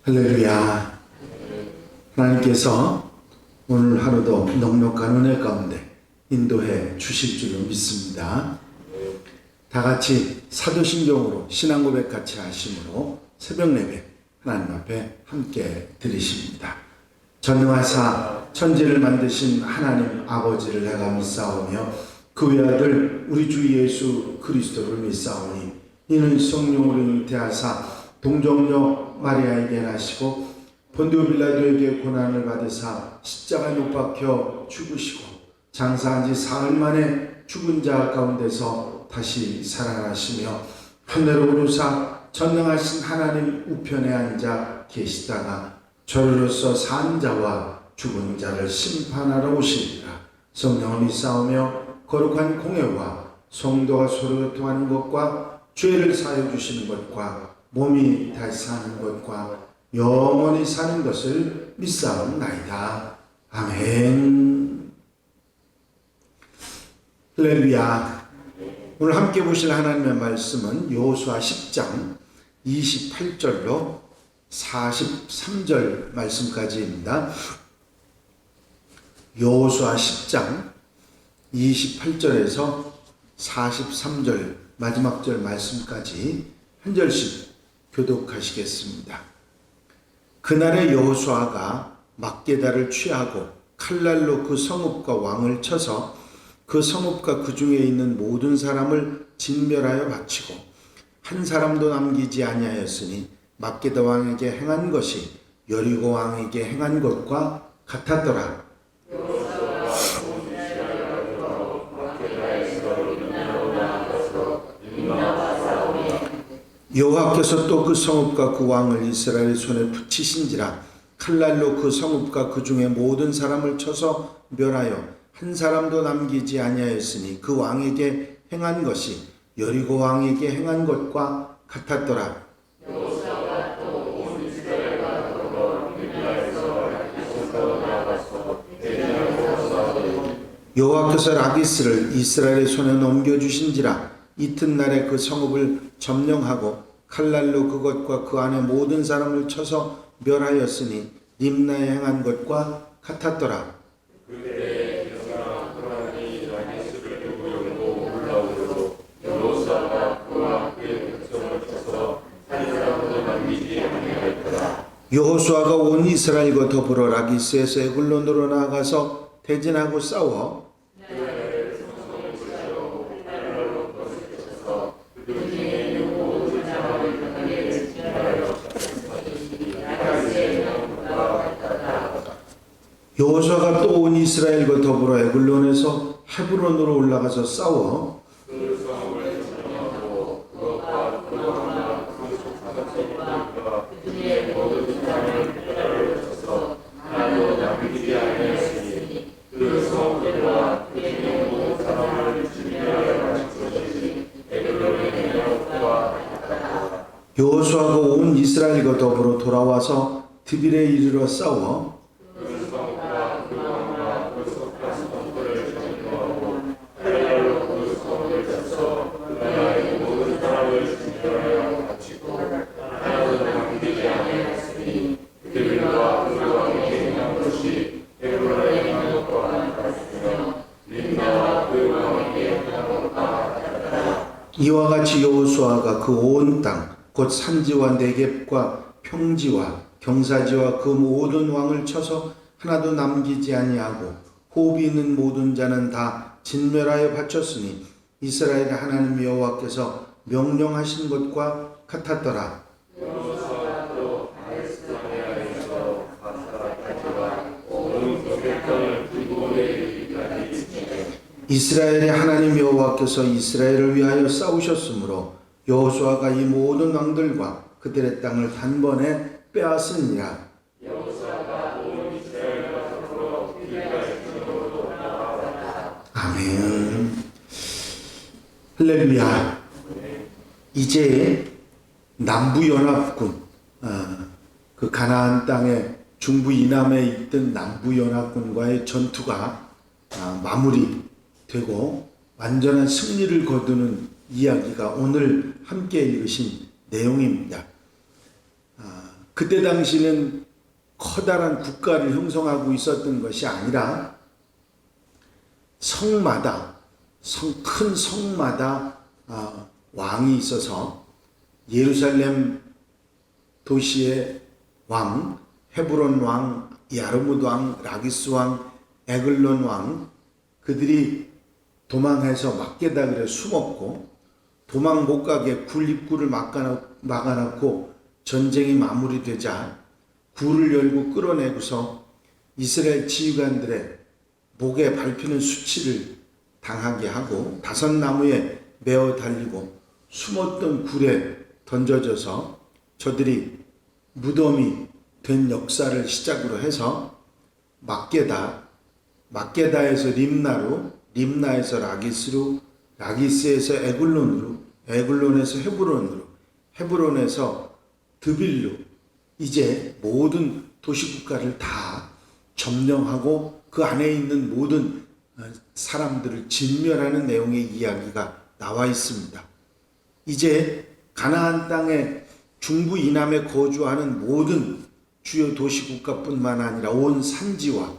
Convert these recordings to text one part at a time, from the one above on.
할렐루야. 하나님께서 오늘 하루도 넉넉한 은혜 가운데 인도해 주실 줄로 믿습니다. 다 같이 사도신경으로 신앙 고백 같이 하심으로 새벽 예배 하나님 앞에 함께 드리십니다. 전능하사 천지를 만드신 하나님 아버지를 내가 믿사오며 그 외아들 우리 주 예수 그리스도를 믿사오니 이는 성령으로 잉태하사 동정녀 마리아에게 나시고 본디오 빌라도에게 고난을 받으사 십자가에 못 박혀 죽으시고 장사한 지 사흘 만에 죽은 자 가운데서 다시 살아나시며 하늘로 오르사 전능하신 하나님 우편에 앉아 계시다가 저로서 산 자와 죽은 자를 심판하러 오시리라. 성령을 믿사오며 거룩한 공예와 성도가 서로 교통하는 것과 죄를 사하여 주시는 것과 몸이 다시 사는 것과 영원히 사는 것을 믿사옵나이다. 아멘. 할렐루야. 오늘 함께 보실 하나님의 말씀은 여호수아 10장 28절로 43절 말씀까지입니다. 여호수아 10장 28절에서 43절 마지막 절 말씀까지 한 절씩 교독하시겠습니다. 그날에 여호수아가 막게다를 취하고 칼날로 그 성읍과 왕을 쳐서 그 성읍과 그 중에 있는 모든 사람을 진멸하여 바치고 한 사람도 남기지 아니하였으니 막게다 왕에게 행한 것이 여리고 왕에게 행한 것과 같았더라. 여호와께서 또 그 성읍과 그 왕을 이스라엘의 손에 붙이신지라. 칼날로 그 성읍과 그 중에 모든 사람을 쳐서 멸하여 한 사람도 남기지 아니하였으니 그 왕에게 행한 것이 여리고 왕에게 행한 것과 같았더라. 여호와께서 라기스를 이스라엘의 손에 넘겨주신지라. 이튿날에 그 성읍을 점령하고 칼날로 그것과 그 안에 모든 사람을 쳐서 멸하였으니 림나에 행한 것과 같았더라. 여호수아가 온 이스라엘과 더불어 라기스에서 에글론으로 나아가서 대진하고 싸워 여호수아가 또 온 이스라엘과 더불어 에글론에서 헤브론으로 올라가서 싸워 여호수아가 온 이스라엘과 더불어 돌아와서 드빌에 이르러 싸워 이와 같이 여호수아가 그 온 땅 곧 산지와 네겝과 평지와 경사지와 그 모든 왕을 쳐서 하나도 남기지 아니하고 호흡이 있는 모든 자는 다 진멸하여 바쳤으니 이스라엘의 하나님 여호와께서 명령하신 것과 같았더라. 이스라엘의 하나님 여호와께서 이스라엘을 위하여 싸우셨으므로 여호수아가 이 모든 왕들과 그들의 땅을 단번에 빼앗으니라. 아멘. 할렐루야. 이제 남부연합군, 그 가나안 땅의 중부 이남에 있던 남부연합군과의 전투가 마무리되고 완전한 승리를 거두는 이야기가 오늘 함께 읽으신 내용입니다. 그때 당시는 커다란 국가를 형성하고 있었던 것이 아니라 성마다 큰 성마다 왕이 있어서 예루살렘 도시의 왕, 헤브론 왕, 야르뭇 왕, 라기스 왕, 에글론 왕, 그들이 도망해서 막게다길에 숨었고, 도망 못 가게 굴 입구를 막아놓고 전쟁이 마무리되자 굴을 열고 끌어내고서 이스라엘 지휘관들의 목에 밟히는 수치를 당하게 하고 5나무에 매어 달리고 숨었던 굴에 던져져서 저들이 무덤이 된 역사를 시작으로 해서 막게다에서 림나로, 림나에서 라기스로, 라기스에서 에글론으로, 에글론에서 헤브론으로, 헤브론에서 드빌로, 이제 모든 도시국가를 다 점령하고 그 안에 있는 모든 사람들을 진멸하는 내용의 이야기가 나와 있습니다. 이제 가나안 땅의 중부 이남에 거주하는 모든 주요 도시국가뿐만 아니라 온 산지와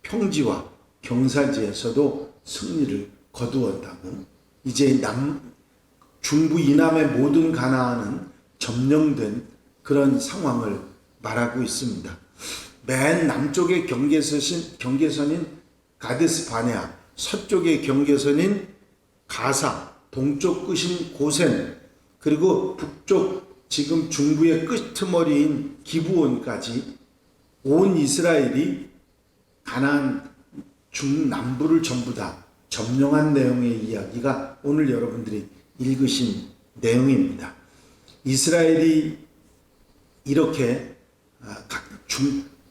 평지와 경사지에서도 승리를 거두었다고, 이제 중부 이남의 모든 가나안은 점령된 그런 상황을 말하고 있습니다. 맨 남쪽의 경계선인 가데스 바네아, 서쪽의 경계선인 가사, 동쪽 끝인 고센, 그리고 북쪽 지금 중부의 끄트머리인 기브온까지 온 이스라엘이 가나안 중남부를 전부 다 점령한 내용의 이야기가 오늘 여러분들이 읽으신 내용입니다. 이스라엘이 이렇게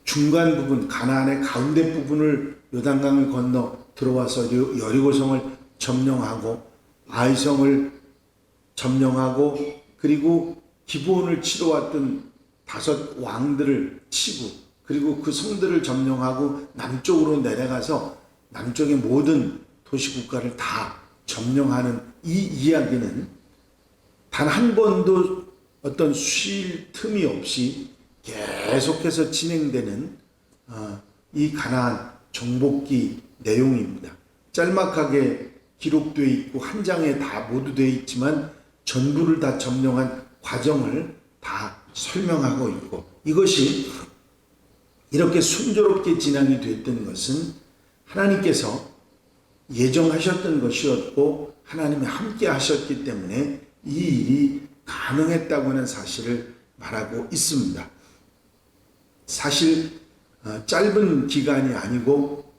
중간 부분, 가나안의 가운데 부분을 요단강을 건너 들어와서 여리고성을 점령하고 아이성을 점령하고 그리고 기브온을 치러 왔던 5 왕들을 치고 그리고 그 성들을 점령하고 남쪽으로 내려가서 남쪽의 모든 도시국가를 다 점령하는 이 이야기는 단 한 번도 어떤 쉴 틈이 없이 계속해서 진행되는 이 가나안 정복기 내용입니다. 짤막하게 기록되어 있고 한 장에 다 모두 되어 있지만 전부를 다 점령한 과정을 다 설명하고 있고, 이것이 이렇게 순조롭게 진행이 됐던 것은 하나님께서 예정하셨던 것이었고 하나님이 함께 하셨기 때문에 이 일이 가능했다고 하는 사실을 말하고 있습니다. 사실 짧은 기간이 아니고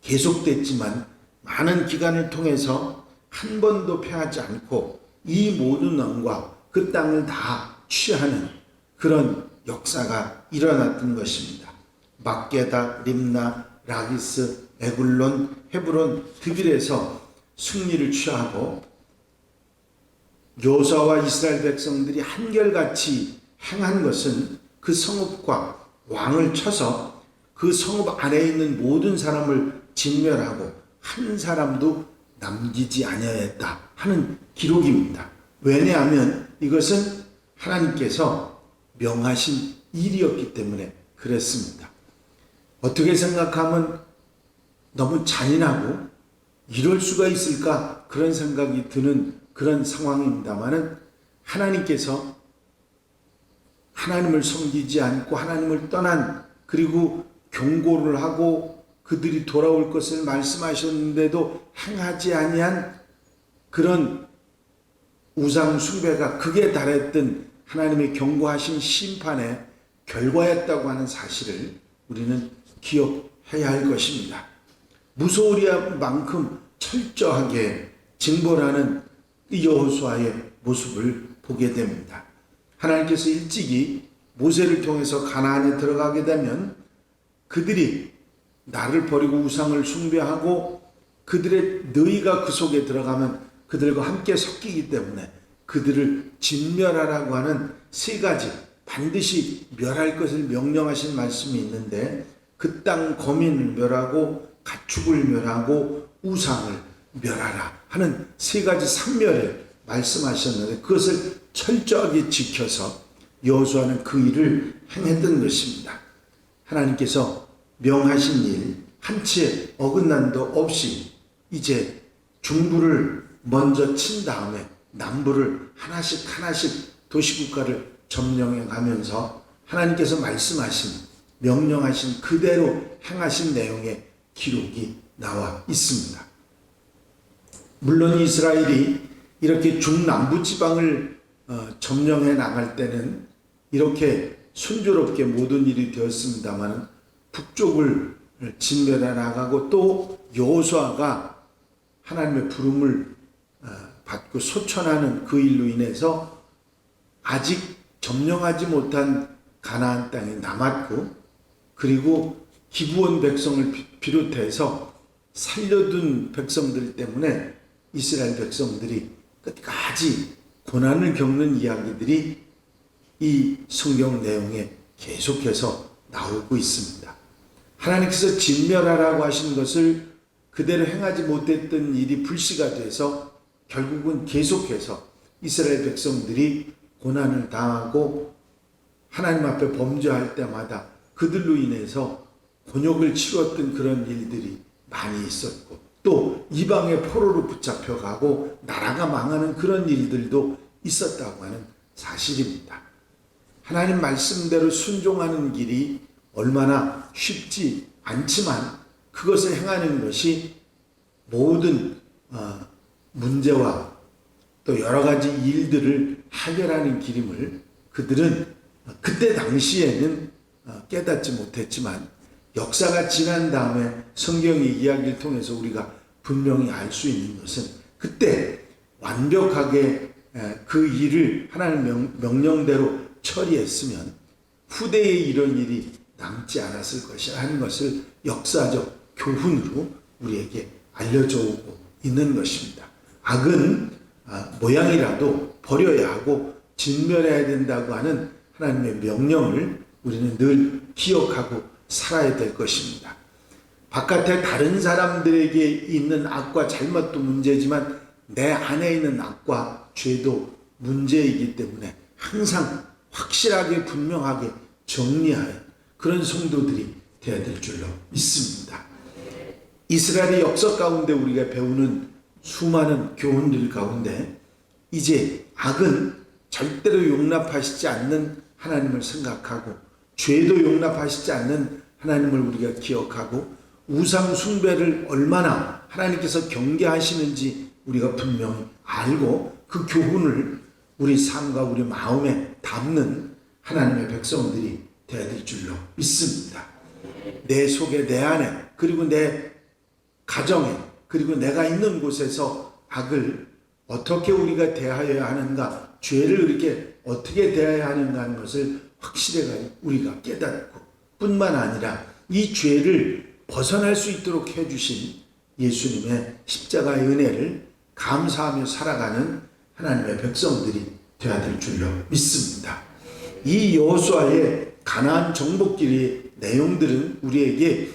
계속됐지만 많은 기간을 통해서 한 번도 패하지 않고 이 모든 왕과 그 땅을 다 취하는 그런 역사가 일어났던 것입니다. 막게다, 림나, 라기스, 에글론, 헤브론, 드빌에서 승리를 취하고 요사와 이스라엘 백성들이 한결같이 행한 것은 그 성읍과 왕을 쳐서 그 성읍 안에 있는 모든 사람을 진멸하고 한 사람도 남기지 아니하였다 하는 기록입니다. 왜냐하면 이것은 하나님께서 명하신 일이었기 때문에 그랬습니다. 어떻게 생각하면 너무 잔인하고 이럴 수가 있을까 그런 생각이 드는 그런 상황입니다만은, 하나님께서 하나님을 섬기지 않고 하나님을 떠난, 그리고 경고를 하고 그들이 돌아올 것을 말씀하셨는데도 행하지 아니한 그런 우상 숭배가 극에 달했던 하나님의 경고하신 심판의 결과였다고 하는 사실을 우리는 기억해야 할 것입니다. 무소리할 만큼 철저하게 징벌하는 여호수아의 모습을 보게 됩니다. 하나님께서 일찍이 모세를 통해서 가나안에 들어가게 되면 그들이 나를 버리고 우상을 숭배하고 그들의 너희가 그 속에 들어가면 그들과 함께 섞이기 때문에 그들을 진멸하라고 하는 3가지 반드시 멸할 것을 명령하신 말씀이 있는데, 그 땅 거민을 멸하고 가축을 멸하고 우상을 멸하라 하는 3가지 산멸을 말씀하셨는데 그것을 철저하게 지켜서 여호수아는 그 일을 행했던 것입니다. 하나님께서 명하신 일 한치의 어긋남도 없이 이제 중부를 먼저 친 다음에 남부를 하나씩 하나씩 도시국가를 점령해 가면서 하나님께서 말씀하신 명령하신 그대로 행하신 내용의 기록이 나와 있습니다. 물론 이스라엘이 이렇게 중남부 지방을 점령해 나갈 때는 이렇게 순조롭게 모든 일이 되었습니다만 북쪽을 진멸해 나가고 또 여호수아가 하나님의 부름을 받고 소천하는 그 일로 인해서 아직 점령하지 못한 가나안 땅이 남았고, 그리고 기브온 백성을 비롯해서 살려둔 백성들 때문에 이스라엘 백성들이 끝까지 고난을 겪는 이야기들이 이 성경 내용에 계속해서 나오고 있습니다. 하나님께서 진멸하라고 하신 것을 그대로 행하지 못했던 일이 불씨가 돼서 결국은 계속해서 이스라엘 백성들이 고난을 당하고 하나님 앞에 범죄할 때마다 그들로 인해서 곤욕을 치렀던 그런 일들이 많이 있었고, 또 이방의 포로로 붙잡혀가고 나라가 망하는 그런 일들도 있었다고 하는 사실입니다. 하나님 말씀대로 순종하는 길이 얼마나 쉽지 않지만 그것을 행하는 것이 모든 문제와 또 여러 가지 일들을 해결하는 길임을 그들은 그때 당시에는 깨닫지 못했지만 역사가 지난 다음에 성경의 이야기를 통해서 우리가 분명히 알 수 있는 것은 그때 완벽하게 그 일을 하나님 명령대로 처리했으면 후대에 이런 일이 남지 않았을 것이라는 것을 역사적 교훈으로 우리에게 알려져 오고 있는 것입니다. 악은 모양이라도 버려야 하고 진멸해야 된다고 하는 하나님의 명령을 우리는 늘 기억하고 살아야 될 것입니다. 바깥에 다른 사람들에게 있는 악과 잘못도 문제지만 내 안에 있는 악과 죄도 문제이기 때문에 항상 확실하게 분명하게 정리하여 그런 성도들이 되어야 될 줄로 믿습니다. 이스라엘의 역사 가운데 우리가 배우는 수많은 교훈들 가운데 이제 악은 절대로 용납하시지 않는 하나님을 생각하고 죄도 용납하시지 않는 하나님을 우리가 기억하고 우상 숭배를 얼마나 하나님께서 경계하시는지 우리가 분명히 알고 그 교훈을 우리 삶과 우리 마음에 담는 하나님의 백성들이 되어야 될 줄로 믿습니다. 내 속에 내 안에 그리고 내 가정에 그리고 내가 있는 곳에서 악을 어떻게 우리가 대하여야 하는가, 죄를 이렇게 어떻게 대해야 하는가 하는 것을 확실하게 우리가 깨닫고 뿐만 아니라 이 죄를 벗어날 수 있도록 해주신 예수님의 십자가의 은혜를 감사하며 살아가는 하나님의 백성들이 되어야 될 줄로 믿습니다. 이 여호수아의 가나안 정복길의 내용들은 우리에게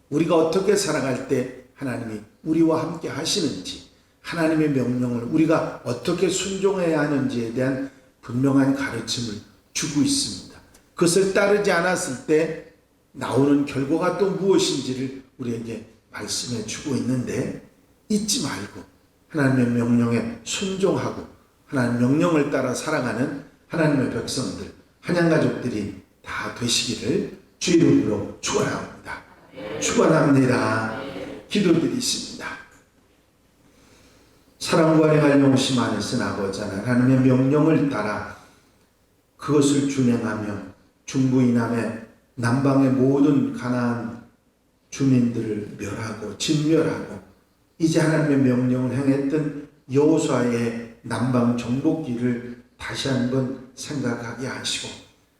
우리가 어떻게 살아갈 때 하나님이 우리와 함께 하시는지, 하나님의 명령을 우리가 어떻게 순종해야 하는지에 대한 분명한 가르침을 주고 있습니다. 그것을 따르지 않았을 때 나오는 결과가 또 무엇인지를 우리에게 말씀해 주고 있는데, 잊지 말고 하나님의 명령에 순종하고 하나님의 명령을 따라 살아가는 하나님의 백성들, 한양가족들이 다 되시기를 주 이름으로 축원합니다. 축원합니다. 기도드리십니다. 사랑과 행할 용심 안에서 아버지 하나님의 명령을 따라 그것을 준행하며 중부 이남의 남방의 모든 가나안 주민들을 멸하고 진멸하고 이제 하나님의 명령을 행했던 여호수아의 남방 정복기를 다시 한번 생각하게 하시고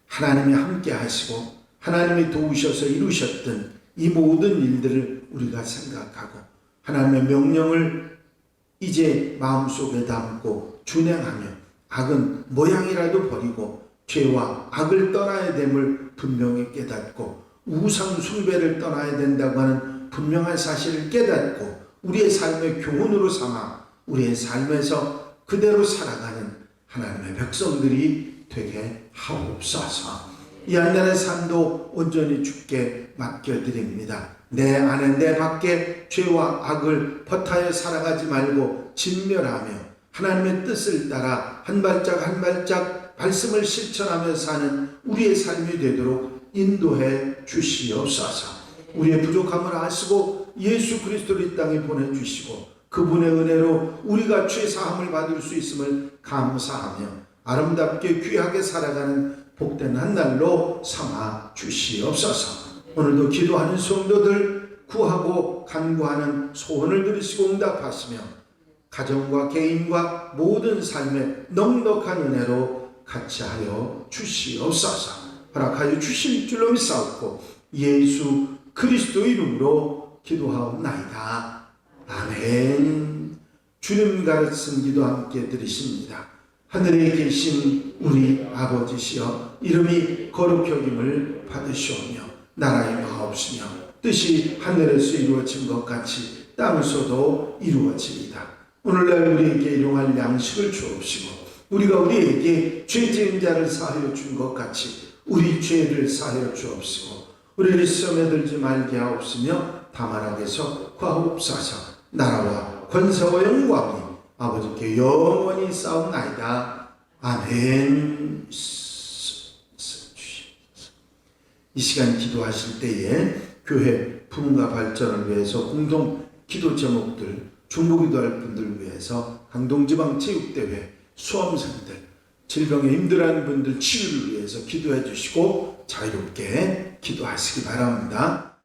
하나님이 함께 하시고 하나님이 도우셔서 이루셨던 이 모든 일들을 우리가 생각하고 하나님의 명령을 이제 마음속에 담고 준행하며 악은 모양이라도 버리고 죄와 악을 떠나야 됨을 분명히 깨닫고 우상 숭배를 떠나야 된다고 하는 분명한 사실을 깨닫고 우리의 삶의 교훈으로 삼아 우리의 삶에서 그대로 살아가는 하나님의 백성들이 되게 하옵소서. 이 한 달의 삶도 온전히 주께 맡겨드립니다. 내 안에 내 밖에 죄와 악을 퍼타여 살아가지 말고 진멸하며 하나님의 뜻을 따라 한 발짝 한 발짝 말씀을 실천하며 사는 우리의 삶이 되도록 인도해 주시옵소서. 우리의 부족함을 아시고 예수 그리스도를 이 땅에 보내주시고 그분의 은혜로 우리가 죄사함을 받을 수 있음을 감사하며 아름답게 귀하게 살아가는 복된 한 날로 삼아 주시옵소서. 오늘도 기도하는 성도들 구하고 간구하는 소원을 들으시고 응답하시며 가정과 개인과 모든 삶에 넉넉한 은혜로 같이 하여 주시옵소서. 허락하여 주실 줄로 믿사옵고 예수 그리스도 이름으로 기도하옵나이다. 아멘. 주님 가르친 기도 함께 드리십니다. 하늘에 계신 우리 아버지시여 이름이 거룩히 여김을 받으시오며 나라의 마옵시며 뜻이 하늘에서 이루어진 것 같이 땅에서도 이루어집니다. 오늘날 우리에게 일용할 양식을 주옵시고 우리가 우리에게 죄 지은 자를 사하여 준 것 같이 우리 죄를 사하여 주옵시고 우리를 시험에 들지 말게 하옵시며 다만 악에서 구하옵소서. 나라와 권세와 영광이 아버지께 영원히 싸움나이다. 아멘. 이 시간 기도하실 때에 교회 부흥과 발전을 위해서 공동 기도 제목들, 중보기도할 분들 위해서 강동지방체육대회, 수험생들, 질병에 힘들어하는 분들 치유를 위해서 기도해 주시고 자유롭게 기도하시기 바랍니다.